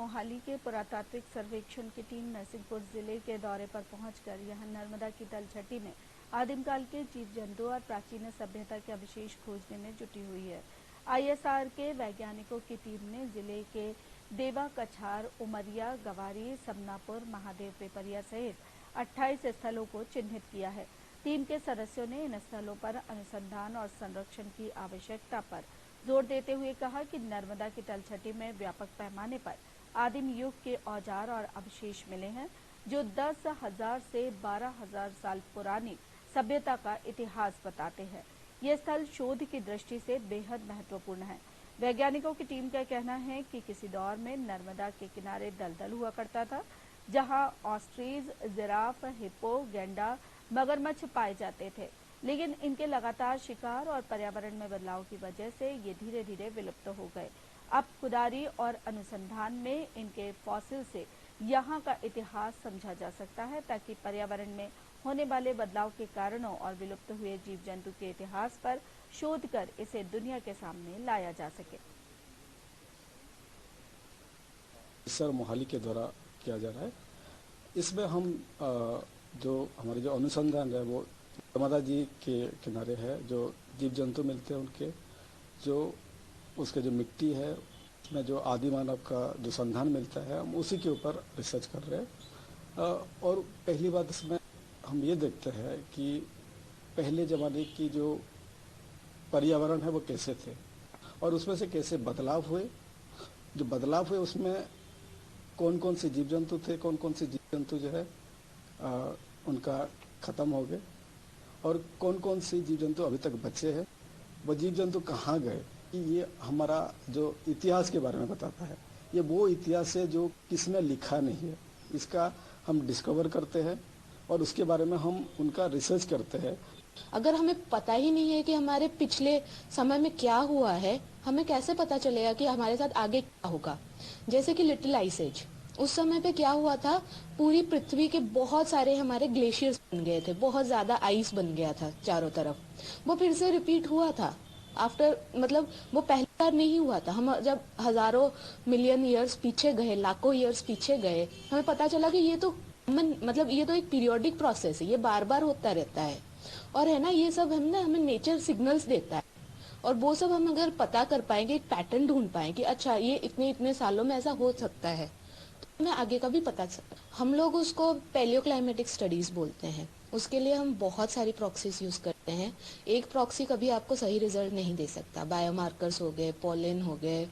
मोहाली के पुरातात्विक सर्वेक्षण की टीम नरसिंहपुर जिले के दौरे पर पहुंचकर यहां नर्मदा की तलछटी में आदिमकाल के जीव जंतु और प्राचीन सभ्यता के अवशेष खोजने में जुटी हुई है। आईएसआर के वैज्ञानिकों की टीम ने जिले के देवा, कछार, उमरिया, गवारी, समनापुर, महादेव पेपरिया सहित 28 स्थलों को चिन्हित किया है। टीम के सदस्यों ने इन स्थलों पर अनुसंधान और संरक्षण की आवश्यकता पर जोर देते हुए कहा कि नर्मदा की तलछटी में व्यापक पैमाने पर आदिम युग के औजार और अवशेष मिले हैं, जो 10,000 से 12,000 साल पुरानी सभ्यता का इतिहास बताते हैं। ये स्थल शोध की दृष्टि से बेहद महत्वपूर्ण है। वैज्ञानिकों की टीम का कहना है कि किसी दौर में नर्मदा के किनारे दलदल हुआ करता था, जहां ऑस्ट्रीज, जिराफ, हिप्पो, गैंडा, मगरमच्छ पाए जाते थे, लेकिन इनके लगातार शिकार और पर्यावरण में बदलाव की वजह से ये धीरे धीरे विलुप्त हो गए। अब खुदाई और अनुसंधान में इनके फॉसिल से यहाँ का इतिहास समझा जा सकता है, ताकि पर्यावरण में होने वाले बदलाव के कारणों और विलुप्त हुए जीव जंतु के इतिहास पर शोध कर इसे दुनिया के सामने लाया जा सके। सर मोहाली के द्वारा किया जा रहा है। इसमें हम जो हमारे जो अनुसंधान है वो नर्मदा जी के किनारे है, जो जीव जंतु मिलते हैं उनके जो उसके जो मिट्टी है उसमें जो आदि मानव का जो संधान मिलता है, हम उसी के ऊपर रिसर्च कर रहे हैं। और पहली बात इसमें हम ये देखते हैं कि पहले ज़माने की जो पर्यावरण है वो कैसे थे और उसमें से कैसे बदलाव हुए। जो बदलाव हुए उसमें कौन कौन से जीव जंतु थे, कौन कौन से जीव जंतु जो है उनका ख़त्म हो गए और कौन कौन से जीव जंतु अभी तक बचे हैं, वो जीव जंतु कहाँ गए। ये हमारा जो इतिहास के बारे में बताता है। ये वो इतिहास है जो किसने लिखा नहीं है, इसका हम डिस्कवर करते हैं और उसके बारे में हम उनका रिसर्च करते हैं। अगर हमें पता ही नहीं है कि हमारे पिछले समय में क्या हुआ है, हमें कैसे पता चलेगा कि हमारे साथ आगे क्या होगा। जैसे कि लिटिल आइस एज, उस समय पे क्या हुआ था, पूरी पृथ्वी के बहुत सारे हमारे ग्लेशियर्स बन गए थे, बहुत ज्यादा आइस बन गया था चारों तरफ। वो फिर से रिपीट हुआ था आफ्टर, मतलब वो पहली बार नहीं हुआ था। हम जब हजारों मिलियन ईयर्स पीछे गए, लाखों ईयर्स पीछे गए, हमें पता चला कि ये तो मतलब ये तो एक पीरियोडिक प्रोसेस है, ये बार बार होता रहता है। और है ना, ये सब हमें नेचर सिग्नल्स देता है और वो सब हम अगर पता कर पाएंगे, एक पैटर्न ढूंढ पाए कि अच्छा ये इतने इतने सालों में ऐसा हो सकता है, तो हमें आगे का भी पता चलता। हम लोग उसको पैलियोक्लाइमेटिक स्टडीज बोलते हैं। उसके लिए हम बहुत सारी प्रॉक्सीज यूज करते हैं। एक प्रॉक्सी कभी आपको सही रिजल्ट नहीं दे सकता। बायोमार्कर्स हो गए, पोलन हो गए,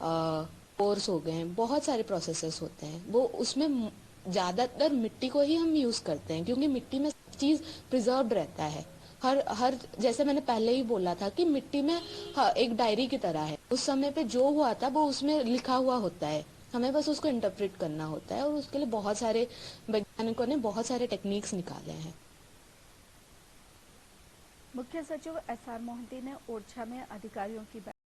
पोर्स हो गए, बहुत सारे प्रोसेसेस होते हैं। वो उसमें ज्यादातर मिट्टी को ही हम यूज करते हैं, क्योंकि मिट्टी में सब चीज प्रिजर्व्ड रहता है। हर जैसे मैंने पहले ही बोला था कि मिट्टी में एक डायरी की तरह है। उस समय पे जो हुआ था वो उसमें लिखा हुआ होता है, हमें बस उसको इंटरप्रेट करना होता है। और उसके लिए बहुत सारे वैज्ञानिकों ने बहुत सारे टेक्निक्स निकाले हैं। मुख्य सचिव एसआर मोहंती ने ओरछा में अधिकारियों की